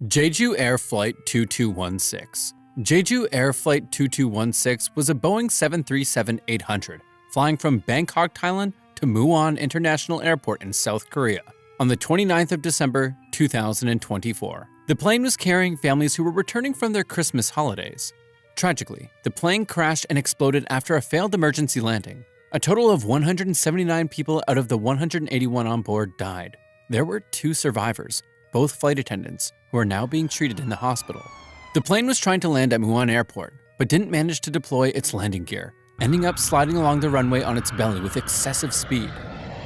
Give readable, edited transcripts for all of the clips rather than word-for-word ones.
Jeju Airflight 2216. Jeju Airflight 2216 was a Boeing 737-800 flying from Bangkok, Thailand to Muan International Airport in South Korea on the 29th of December 2024. The plane was carrying families who were returning from their Christmas holidays. Tragically, the plane crashed and exploded after a failed emergency landing. A total of 179 people out of the 181 on board died. There were 2 survivors, both flight attendants, who are now being treated in the hospital. The plane was trying to land at Muan Airport, but didn't manage to deploy its landing gear, ending up sliding along the runway on its belly with excessive speed.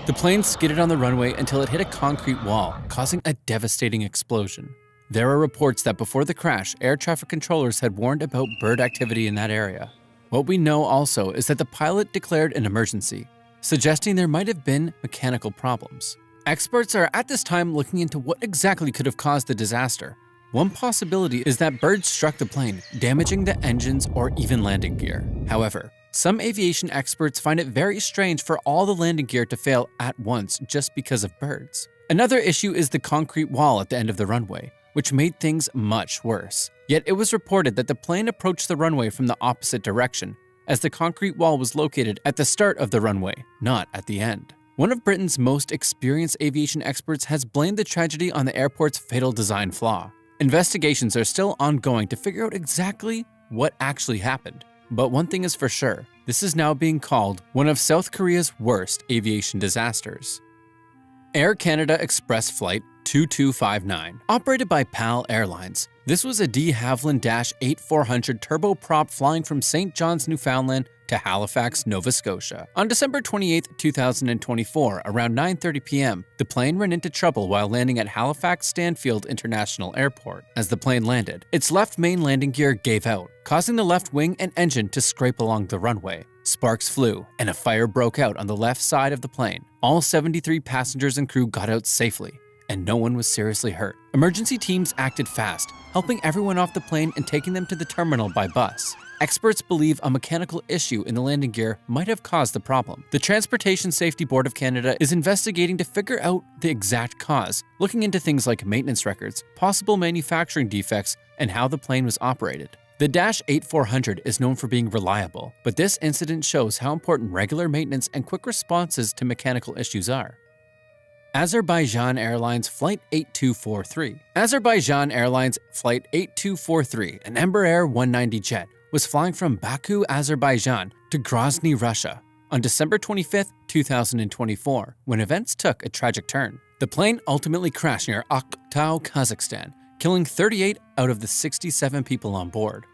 The plane skidded on the runway until it hit a concrete wall, causing a devastating explosion. There are reports that before the crash, air traffic controllers had warned about bird activity in that area. What we know also is that the pilot declared an emergency, suggesting there might have been mechanical problems. Experts are at this time looking into what exactly could have caused the disaster. One possibility is that birds struck the plane, damaging the engines or even landing gear. However, some aviation experts find it very strange for all the landing gear to fail at once just because of birds. Another issue is the concrete wall at the end of the runway, which made things much worse. Yet it was reported that the plane approached the runway from the opposite direction, as the concrete wall was located at the start of the runway, not at the end. One of Britain's most experienced aviation experts has blamed the tragedy on the airport's fatal design flaw. Investigations are still ongoing to figure out exactly what actually happened. But one thing is for sure, this is now being called one of South Korea's worst aviation disasters. Air Canada Express Flight 2259, operated by PAL Airlines. This was a de Havilland-8400 turboprop flying from St. John's, Newfoundland to Halifax, Nova Scotia. On December 28, 2024, around 9:30 p.m., the plane ran into trouble while landing at Halifax Stanfield International Airport. As the plane landed, its left main landing gear gave out, causing the left wing and engine to scrape along the runway. Sparks flew, and a fire broke out on the left side of the plane. All 73 passengers and crew got out safely, and no one was seriously hurt. Emergency teams acted fast, helping everyone off the plane and taking them to the terminal by bus. Experts believe a mechanical issue in the landing gear might have caused the problem. The Transportation Safety Board of Canada is investigating to figure out the exact cause, looking into things like maintenance records, possible manufacturing defects, and how the plane was operated. The Dash 8400 is known for being reliable, but this incident shows how important regular maintenance and quick responses to mechanical issues are. Azerbaijan Airlines Flight 8243. Azerbaijan Airlines Flight 8243, an Embraer 190 jet, was flying from Baku, Azerbaijan to Grozny, Russia on December 25, 2024, when events took a tragic turn. The plane ultimately crashed near Aktau, Kazakhstan, killing 38 out of the 67 people on board.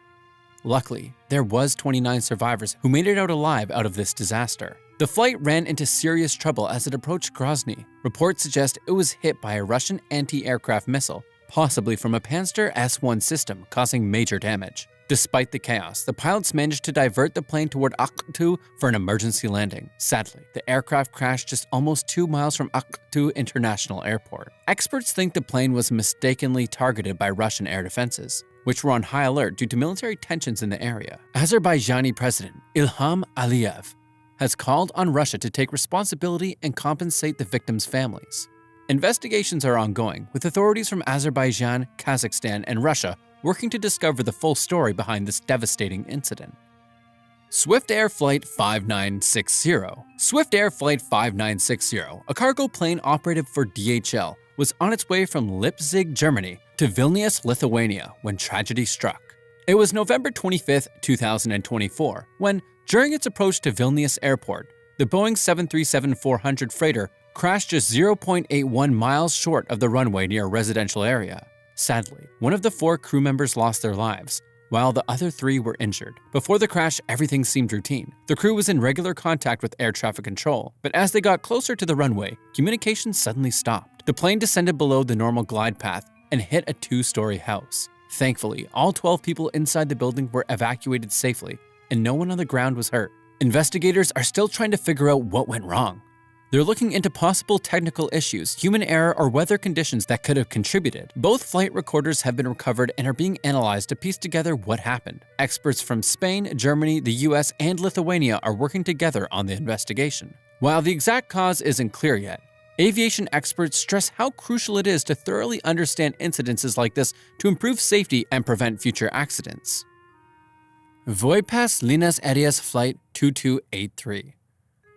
Luckily, there was 29 survivors who made it out alive out of this disaster. The flight ran into serious trouble as it approached Grozny. Reports suggest it was hit by a Russian anti-aircraft missile, possibly from a Panzer S-1 system, causing major damage. Despite the chaos, the pilots managed to divert the plane toward Aktau for an emergency landing. Sadly, the aircraft crashed just almost 2 miles from Aktau International Airport. Experts think the plane was mistakenly targeted by Russian air defenses, which were on high alert due to military tensions in the area. Azerbaijani President Ilham Aliyev has called on Russia to take responsibility and compensate the victims' families. Investigations are ongoing, with authorities from Azerbaijan, Kazakhstan, and Russia working to discover the full story behind this devastating incident. Swift Air Flight 5960. Swift Air Flight 5960, a cargo plane operated for DHL, was on its way from Leipzig, Germany to Vilnius, Lithuania when tragedy struck. It was November 25, 2024, when, during its approach to Vilnius Airport, the Boeing 737-400 freighter crashed just 0.81 miles short of the runway near a residential area. Sadly, one of the 4 crew members lost their lives, while the other 3 were injured. Before the crash, everything seemed routine. The crew was in regular contact with air traffic control, but as they got closer to the runway, communication suddenly stopped. The plane descended below the normal glide path and hit a 2-story house. Thankfully, all 12 people inside the building were evacuated safely, and no one on the ground was hurt. Investigators are still trying to figure out what went wrong. They're looking into possible technical issues, human error, or weather conditions that could have contributed. Both flight recorders have been recovered and are being analyzed to piece together what happened. Experts from Spain, Germany, the US, and Lithuania are working together on the investigation. While the exact cause isn't clear yet, Aviation experts stress how crucial it is to thoroughly understand incidences like this to improve safety and prevent future accidents. Voipas Líneas Aéreas Flight 2283.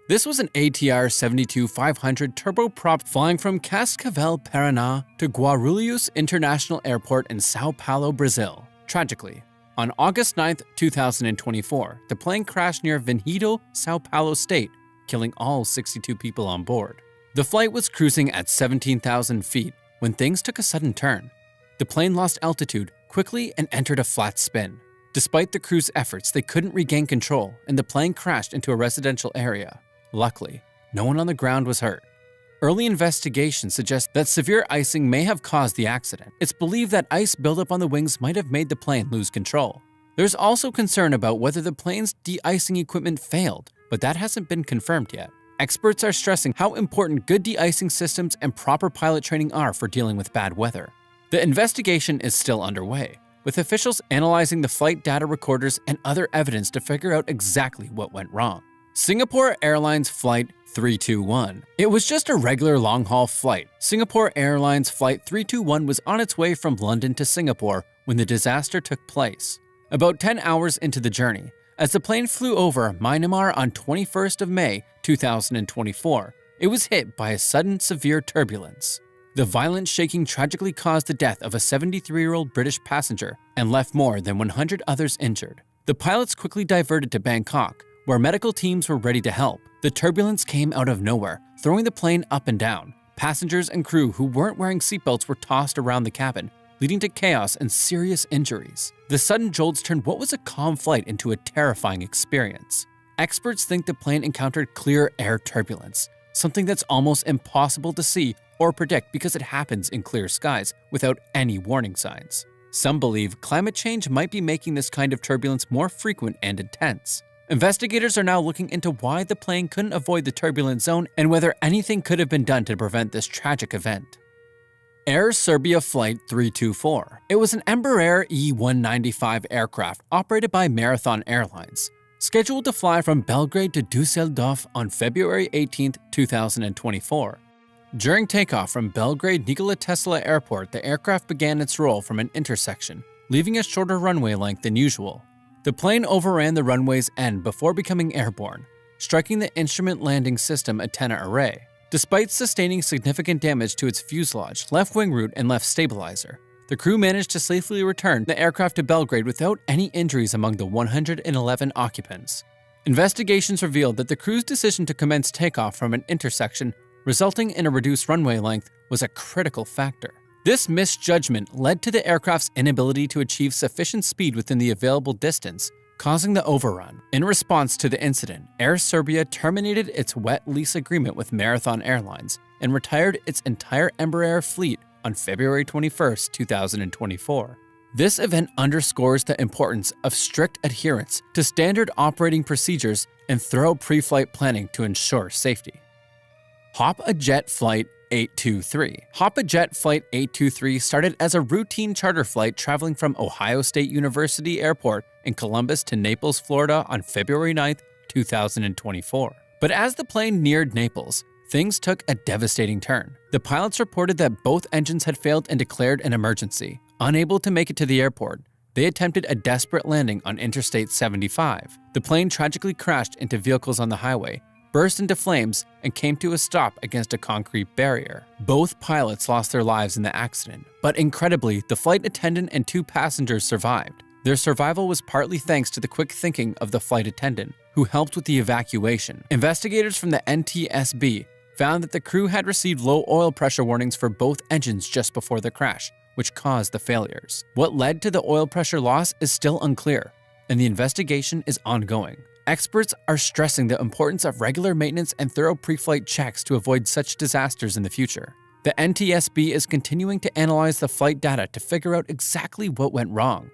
This was an ATR 72-500 turboprop flying from Cascavel, Paraná to Guarulhos International Airport in Sao Paulo, Brazil. Tragically, on August 9, 2024, the plane crashed near Vinhedo, Sao Paulo State, killing all 62 people on board. The flight was cruising at 17,000 feet when things took a sudden turn. The plane lost altitude quickly and entered a flat spin. Despite the crew's efforts, they couldn't regain control and the plane crashed into a residential area. Luckily, no one on the ground was hurt. Early investigations suggest that severe icing may have caused the accident. It's believed that ice buildup on the wings might have made the plane lose control. There's also concern about whether the plane's de-icing equipment failed, but that hasn't been confirmed yet. Experts are stressing how important good de-icing systems and proper pilot training are for dealing with bad weather. The investigation is still underway, with officials analyzing the flight data recorders and other evidence to figure out exactly what went wrong. Singapore Airlines Flight 321. It was just a regular long-haul flight. Singapore Airlines Flight 321 was on its way from London to Singapore when the disaster took place. About 10 hours into the journey, as the plane flew over Myanmar on 21st of May 2024, it was hit by a sudden severe turbulence. The violent shaking tragically caused the death of a 73-year-old British passenger and left more than 100 others injured. The pilots quickly diverted to Bangkok, where medical teams were ready to help. The turbulence came out of nowhere, throwing the plane up and down. Passengers and crew who weren't wearing seatbelts were tossed around the cabin, leading to chaos and serious injuries. The sudden jolts turned what was a calm flight into a terrifying experience. Experts think the plane encountered clear air turbulence, something that's almost impossible to see or predict because it happens in clear skies without any warning signs. Some believe climate change might be making this kind of turbulence more frequent and intense. Investigators are now looking into why the plane couldn't avoid the turbulent zone and whether anything could have been done to prevent this tragic event. Air Serbia Flight 324. It was an Embraer E-195 aircraft operated by Marathon Airlines, scheduled to fly from Belgrade to Düsseldorf on February 18, 2024. During takeoff from Belgrade Nikola Tesla Airport, the aircraft began its roll from an intersection, leaving a shorter runway length than usual. The plane overran the runway's end before becoming airborne, striking the instrument landing system antenna array. Despite sustaining significant damage to its fuselage, left wing root, and left stabilizer, the crew managed to safely return the aircraft to Belgrade without any injuries among the 111 occupants. Investigations revealed that the crew's decision to commence takeoff from an intersection, resulting in a reduced runway length, was a critical factor. This misjudgment led to the aircraft's inability to achieve sufficient speed within the available distance, causing the overrun. In response to the incident, Air Serbia terminated its wet lease agreement with Marathon Airlines and retired its entire Embraer fleet on February 21, 2024. This event underscores the importance of strict adherence to standard operating procedures and thorough pre-flight planning to ensure safety. Hop a Jet Flight 823. Hop a Jet Flight 823 started as a routine charter flight traveling from Ohio State University Airport in Columbus to Naples, Florida on February 9, 2024. But as the plane neared Naples, things took a devastating turn. The pilots reported that both engines had failed and declared an emergency. Unable to make it to the airport, they attempted a desperate landing on Interstate 75. The plane tragically crashed into vehicles on the highway, burst into flames, and came to a stop against a concrete barrier. Both pilots lost their lives in the accident, but incredibly, the flight attendant and 2 passengers survived. Their survival was partly thanks to the quick thinking of the flight attendant, who helped with the evacuation. Investigators from the NTSB found that the crew had received low oil pressure warnings for both engines just before the crash, which caused the failures. What led to the oil pressure loss is still unclear, and the investigation is ongoing. Experts are stressing the importance of regular maintenance and thorough pre-flight checks to avoid such disasters in the future. The NTSB is continuing to analyze the flight data to figure out exactly what went wrong.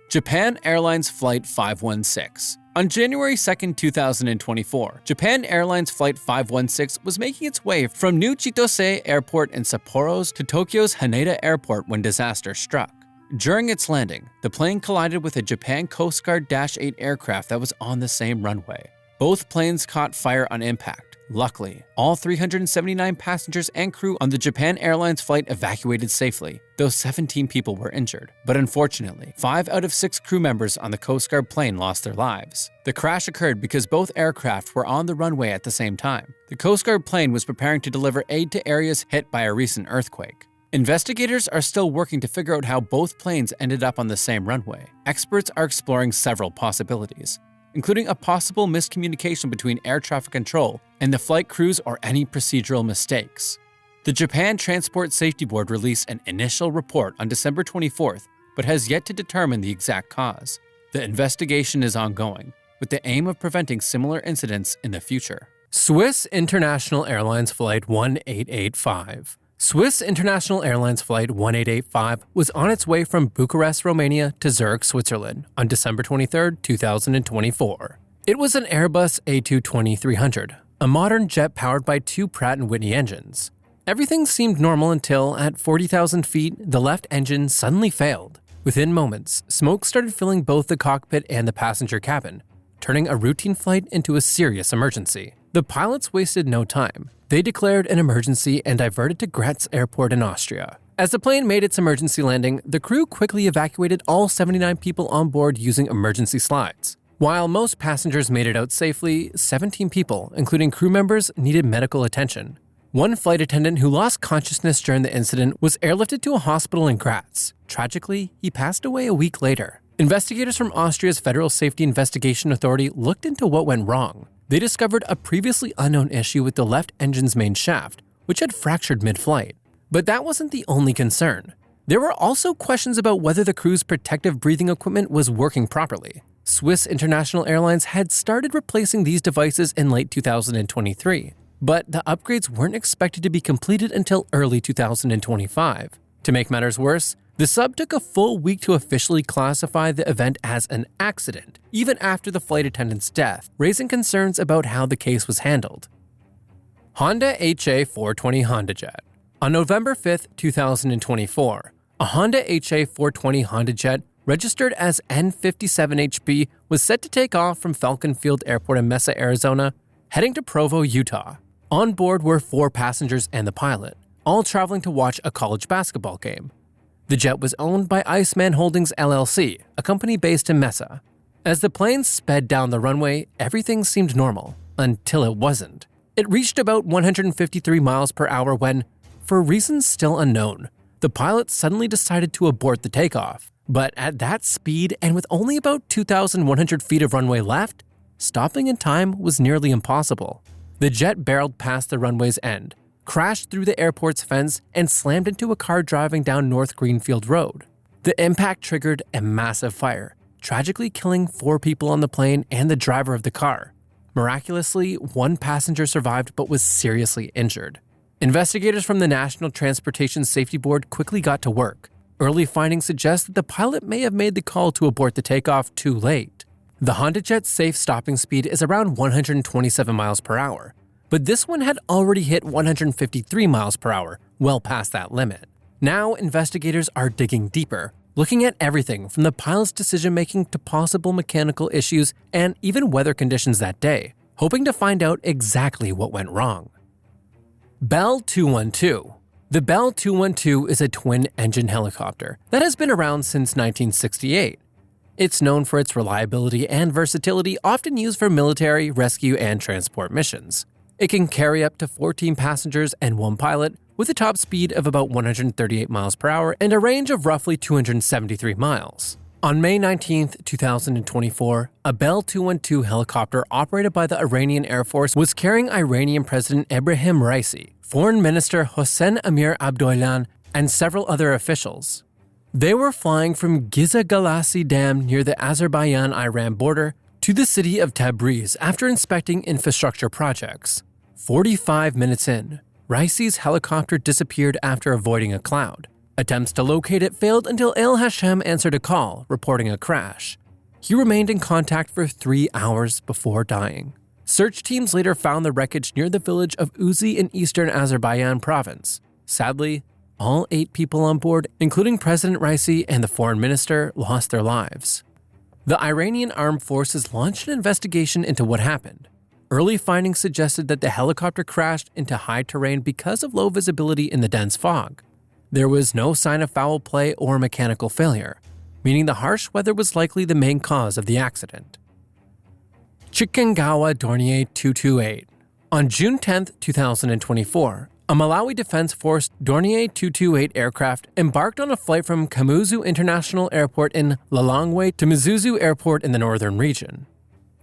Japan Airlines Flight 516. On January 2, 2024, Japan Airlines Flight 516 was making its way from New Chitose Airport in Sapporo to Tokyo's Haneda Airport when disaster struck. During its landing, the plane collided with a Japan Coast Guard Dash 8 aircraft that was on the same runway. Both planes caught fire on impact, Luckily, all 379 passengers and crew on the Japan Airlines flight evacuated safely, though 17 people were injured. But unfortunately, 5 out of 6 crew members on the Coast Guard plane lost their lives. The crash occurred because both aircraft were on the runway at the same time. The Coast Guard plane was preparing to deliver aid to areas hit by a recent earthquake. Investigators are still working to figure out how both planes ended up on the same runway. Experts are exploring several possibilities, including a possible miscommunication between air traffic control and the flight crews or any procedural mistakes. The Japan Transport Safety Board released an initial report on December 24th, but has yet to determine the exact cause. The investigation is ongoing, with the aim of preventing similar incidents in the future. Swiss International Airlines Flight 1885. Swiss International Airlines Flight 1885 was on its way from Bucharest, Romania to Zurich, Switzerland on December 23, 2024. It was an Airbus A220-300, a modern jet powered by 2 Pratt & Whitney engines. Everything seemed normal until, at 40,000 feet, the left engine suddenly failed. Within moments, smoke started filling both the cockpit and the passenger cabin, turning a routine flight into a serious emergency. The pilots wasted no time. They declared an emergency and diverted to Graz Airport in Austria. As the plane made its emergency landing, the crew quickly evacuated all 79 people on board using emergency slides. While most passengers made it out safely, 17 people, including crew members, needed medical attention. One flight attendant who lost consciousness during the incident was airlifted to a hospital in Graz. Tragically, he passed away a week later. Investigators from Austria's Federal Safety Investigation Authority looked into what went wrong. They discovered a previously unknown issue with the left engine's main shaft, which had fractured mid-flight. But that wasn't the only concern. There were also questions about whether the crew's protective breathing equipment was working properly. Swiss International Airlines had started replacing these devices in late 2023, but the upgrades weren't expected to be completed until early 2025. To make matters worse, the sub took a full week to officially classify the event as an accident, even after the flight attendant's death, raising concerns about how the case was handled. Honda HA420 Honda Jet. On November 5, 2024, a Honda HA420 Honda Jet registered as N57HB was set to take off from Falcon Field Airport in Mesa, Arizona, heading to Provo, Utah. On board were 4 passengers and the pilot, all traveling to watch a college basketball game. The jet was owned by Iceman Holdings LLC, a company based in Mesa. As the plane sped down the runway, everything seemed normal, until it wasn't. It reached about 153 miles per hour when, for reasons still unknown, the pilot suddenly decided to abort the takeoff. But at that speed and with only about 2,100 feet of runway left, stopping in time was nearly impossible. The jet barreled past the runway's end, crashed through the airport's fence, and slammed into a car driving down North Greenfield Road. The impact triggered a massive fire, tragically killing 4 people on the plane and the driver of the car. Miraculously, 1 passenger survived but was seriously injured. Investigators from the National Transportation Safety Board quickly got to work. Early findings suggest that the pilot may have made the call to abort the takeoff too late. The Honda Jet's safe stopping speed is around 127 miles per hour, but this one had already hit 153 miles per hour, well past that limit. Now, investigators are digging deeper, looking at everything from the pilot's decision-making to possible mechanical issues and even weather conditions that day, hoping to find out exactly what went wrong. Bell 212. The Bell 212 is a twin-engine helicopter that has been around since 1968. It's known for its reliability and versatility, often used for military, rescue, and transport missions. It can carry up to 14 passengers and 1 pilot, with a top speed of about 138 miles per hour and a range of roughly 273 miles. On May 19, 2024, a Bell 212 helicopter operated by the Iranian Air Force was carrying Iranian President Ebrahim Raisi, Foreign Minister Hossein Amir Abdollahian, and several other officials. They were flying from Giza Galasi Dam near the Azerbaijan-Iran border to the city of Tabriz after inspecting infrastructure projects. 45 minutes in, Raisi's helicopter disappeared after avoiding a cloud. Attempts to locate it failed until El Hashem answered a call, reporting a crash. He remained in contact for 3 hours before dying. Search teams later found the wreckage near the village of Uzi in eastern Azerbaijan province. Sadly, all 8 people on board, including President Raisi and the foreign minister, lost their lives. The Iranian armed forces launched an investigation into what happened. Early findings suggested that the helicopter crashed into high terrain because of low visibility in the dense fog. There was no sign of foul play or mechanical failure, meaning the harsh weather was likely the main cause of the accident. Chikongawa Dornier 228. On June 10, 2024, a Malawi Defense Force Dornier 228 aircraft embarked on a flight from Kamuzu International Airport in Lilongwe to Mzuzu Airport in the northern region.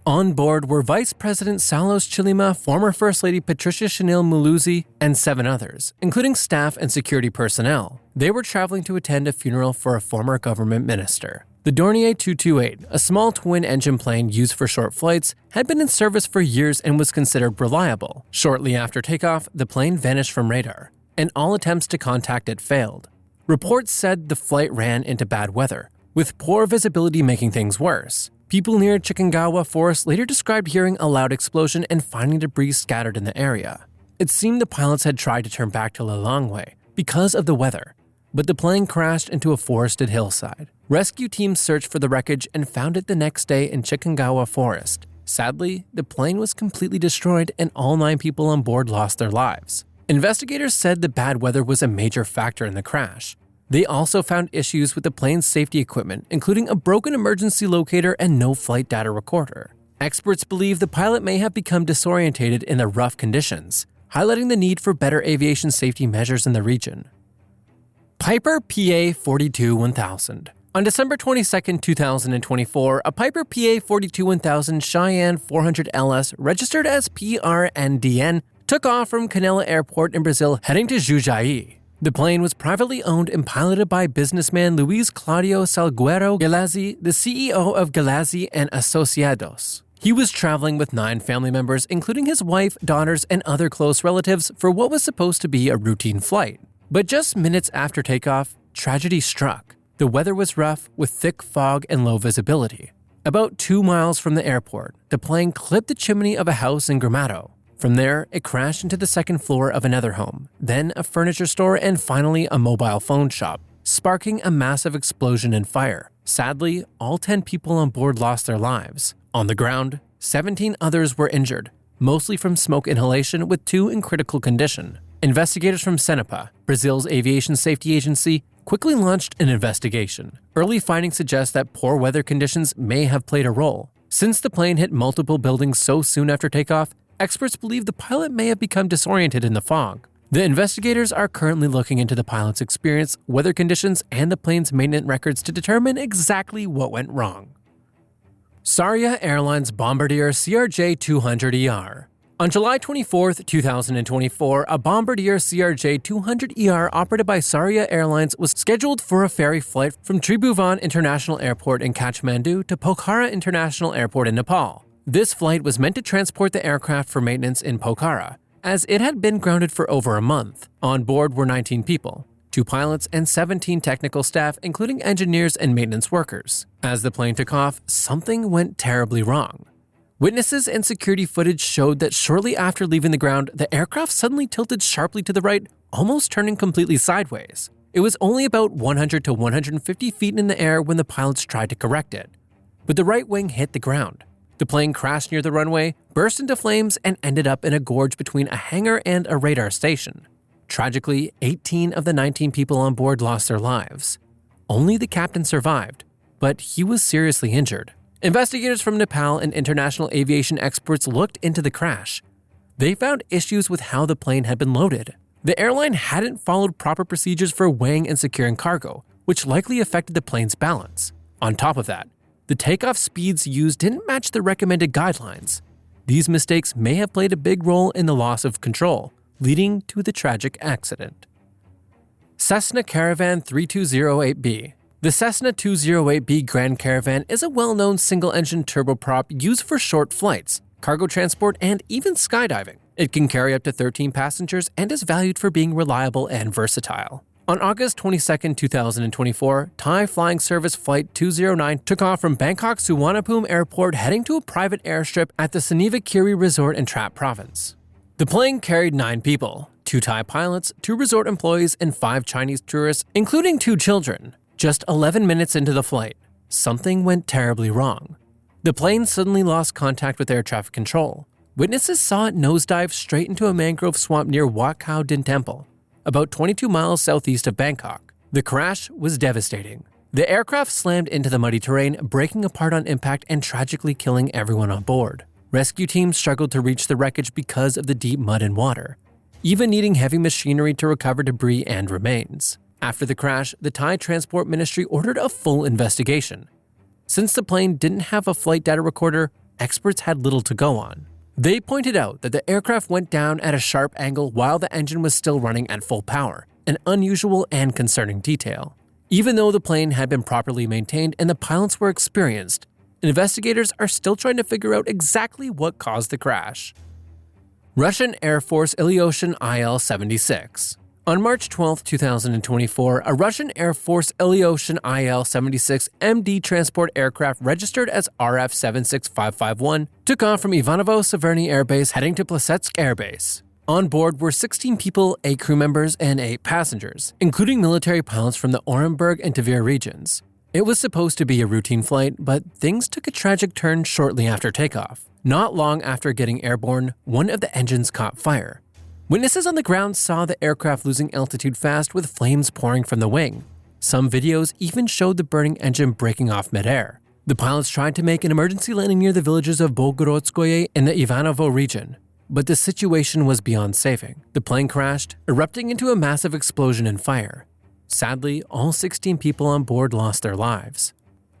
On board were Vice President Salos Chilima, former First Lady Patricia Chanel Muluzi, and 7 others, including staff and security personnel. They were traveling to attend a funeral for a former government minister. The Dornier 228, a small twin-engine plane used for short flights, had been in service for years and was considered reliable. Shortly after takeoff, the plane vanished from radar, and all attempts to contact it failed. Reports said the flight ran into bad weather, with poor visibility making things worse. People near Chikongawa Forest later described hearing a loud explosion and finding debris scattered in the area. It seemed the pilots had tried to turn back to Lilongwe because of the weather, but the plane crashed into a forested hillside. Rescue teams searched for the wreckage and found it the next day in Chikongawa Forest. Sadly, the plane was completely destroyed and all 9 people on board lost their lives. Investigators said the bad weather was a major factor in the crash. They also found issues with the plane's safety equipment, including a broken emergency locator and no flight data recorder. Experts believe the pilot may have become disorientated in the rough conditions, highlighting the need for better aviation safety measures in the region. Piper PA-42-1000. On December 22, 2024, a Piper PA-42-1000 Cheyenne 400 LS registered as PRNDN took off from Canela Airport in Brazil heading to Juju. The plane was privately owned and piloted by businessman Luiz Claudio Salgueiro Galazzi, the CEO of Galazzi and Associados. He was traveling with 9 family members, including his wife, daughters, and other close relatives for what was supposed to be a routine flight. But just minutes after takeoff, tragedy struck. The weather was rough, with thick fog and low visibility. About 2 miles from the airport, the plane clipped the chimney of a house in Gramado. From there, it crashed into the second floor of another home, then a furniture store, and finally a mobile phone shop, sparking a massive explosion and fire. Sadly, all 10 people on board lost their lives. On the ground, 17 others were injured, mostly from smoke inhalation, with 2 in critical condition. Investigators from CENIPA, Brazil's aviation safety agency, quickly launched an investigation. Early findings suggest that poor weather conditions may have played a role. Since the plane hit multiple buildings so soon after takeoff, experts believe the pilot may have become disoriented in the fog. The investigators are currently looking into the pilot's experience, weather conditions, and the plane's maintenance records to determine exactly what went wrong. Sara Airlines Bombardier CRJ-200ER. On July 24, 2024, a Bombardier CRJ-200ER operated by Sara Airlines was scheduled for a ferry flight from Tribhuvan International Airport in Kathmandu to Pokhara International Airport in Nepal. This flight was meant to transport the aircraft for maintenance in Pokhara, as it had been grounded for over a month. On board were 19 people, 2 pilots and 17 technical staff, including engineers and maintenance workers. As the plane took off, something went terribly wrong. Witnesses and security footage showed that shortly after leaving the ground, the aircraft suddenly tilted sharply to the right, almost turning completely sideways. It was only about 100 to 150 feet in the air when the pilots tried to correct it. But the right wing hit the ground. The plane crashed near the runway, burst into flames, and ended up in a gorge between a hangar and a radar station. Tragically, 18 of the 19 people on board lost their lives. Only the captain survived, but he was seriously injured. Investigators from Nepal and international aviation experts looked into the crash. They found issues with how the plane had been loaded. The airline hadn't followed proper procedures for weighing and securing cargo, which likely affected the plane's balance. On top of that, the takeoff speeds used didn't match the recommended guidelines. These mistakes may have played a big role in the loss of control, leading to the tragic accident. Cessna Caravan 3208B. The Cessna 208B Grand Caravan is a well-known single-engine turboprop used for short flights, cargo transport, and even skydiving. It can carry up to 13 passengers and is valued for being reliable and versatile. On August 22, 2024, Thai Flying Service Flight 209 took off from Bangkok Suvarnabhumi Airport heading to a private airstrip at the Sanivakiri Resort in Trap Province. The plane carried 9 people, 2 Thai pilots, 2 resort employees, and 5 Chinese tourists, including 2 children. Just 11 minutes into the flight, something went terribly wrong. The plane suddenly lost contact with air traffic control. witnesses saw it nosedive straight into a mangrove swamp near Wat Khao Din Temple, about 22 miles southeast of Bangkok. The crash was devastating. The aircraft slammed into the muddy terrain, breaking apart on impact and tragically killing everyone on board. Rescue teams struggled to reach the wreckage because of the deep mud and water, even needing heavy machinery to recover debris and remains. After the crash, the Thai Transport Ministry ordered a full investigation. Since the plane didn't have a flight data recorder, experts had little to go on. They pointed out that the aircraft went down at a sharp angle while the engine was still running at full power, an unusual and concerning detail. Even though the plane had been properly maintained and the pilots were experienced, investigators are still trying to figure out exactly what caused the crash. Russian Air Force Ilyushin IL-76. On March 12, 2024, a Russian Air Force Ilyushin IL-76 MD transport aircraft registered as RF-76551 took off from Ivanovo-Severny Air Base heading to Plesetsk Air Base. On board were 16 people, 8 crew members, and 8 passengers, including military pilots from the Orenburg and Tver regions. It was supposed to be a routine flight, but things took a tragic turn shortly after takeoff. Not long after getting airborne, one of the engines caught fire. Witnesses on the ground saw the aircraft losing altitude fast with flames pouring from the wing. Some videos even showed the burning engine breaking off midair. The pilots tried to make an emergency landing near the villages of Bogorodskoye in the Ivanovo region, but the situation was beyond saving. The plane crashed, erupting into a massive explosion and fire. Sadly, all 16 people on board lost their lives.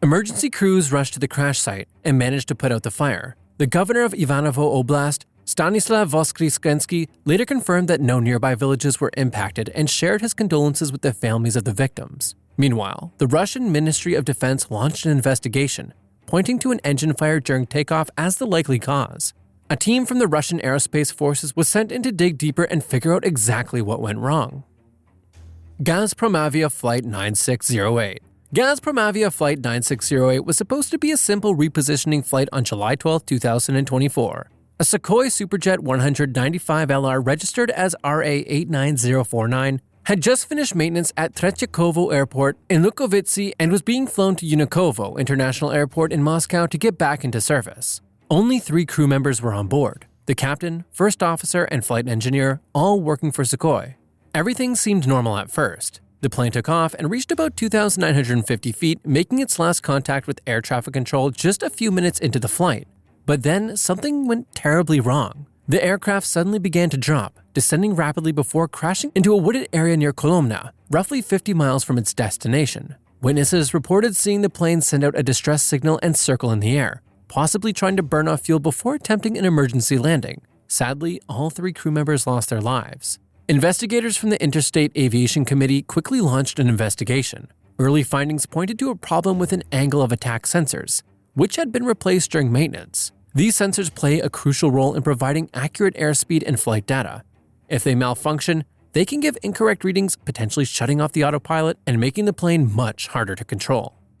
Emergency crews rushed to the crash site and managed to put out the fire. The governor of Ivanovo Oblast, Stanislav Voskresensky, later confirmed that no nearby villages were impacted and shared his condolences with the families of the victims. Meanwhile, the Russian Ministry of Defense launched an investigation, pointing to an engine fire during takeoff as the likely cause. A team from the Russian Aerospace Forces was sent in to dig deeper and figure out exactly what went wrong. Promeavia Flight 9608. Promeavia Flight 9608 was supposed to be a simple repositioning flight on July 12, 2024. A Sukhoi Superjet 195LR registered as RA89049 had just finished maintenance at Tretyakhovo Airport in Lukovitsy and was being flown to Yunukovo International Airport in Moscow to get back into service. Only 3 crew members were on board: the captain, first officer, and flight engineer, all working for Sukhoi. Everything seemed normal at first. The plane took off and reached about 2,950 feet, making its last contact with air traffic control just a few minutes into the flight. But then something went terribly wrong. The aircraft suddenly began to drop, descending rapidly before crashing into a wooded area near Kolomna, roughly 50 miles from its destination. Witnesses reported seeing the plane send out a distress signal and circle in the air, possibly trying to burn off fuel before attempting an emergency landing. Sadly, all 3 crew members lost their lives. Investigators from the Interstate Aviation Committee quickly launched an investigation. Early findings pointed to a problem with an angle of attack sensors, which had been replaced during maintenance. These sensors play a crucial role in providing accurate airspeed and flight data. If they malfunction, they can give incorrect readings, potentially shutting off the autopilot and making the plane much harder to control.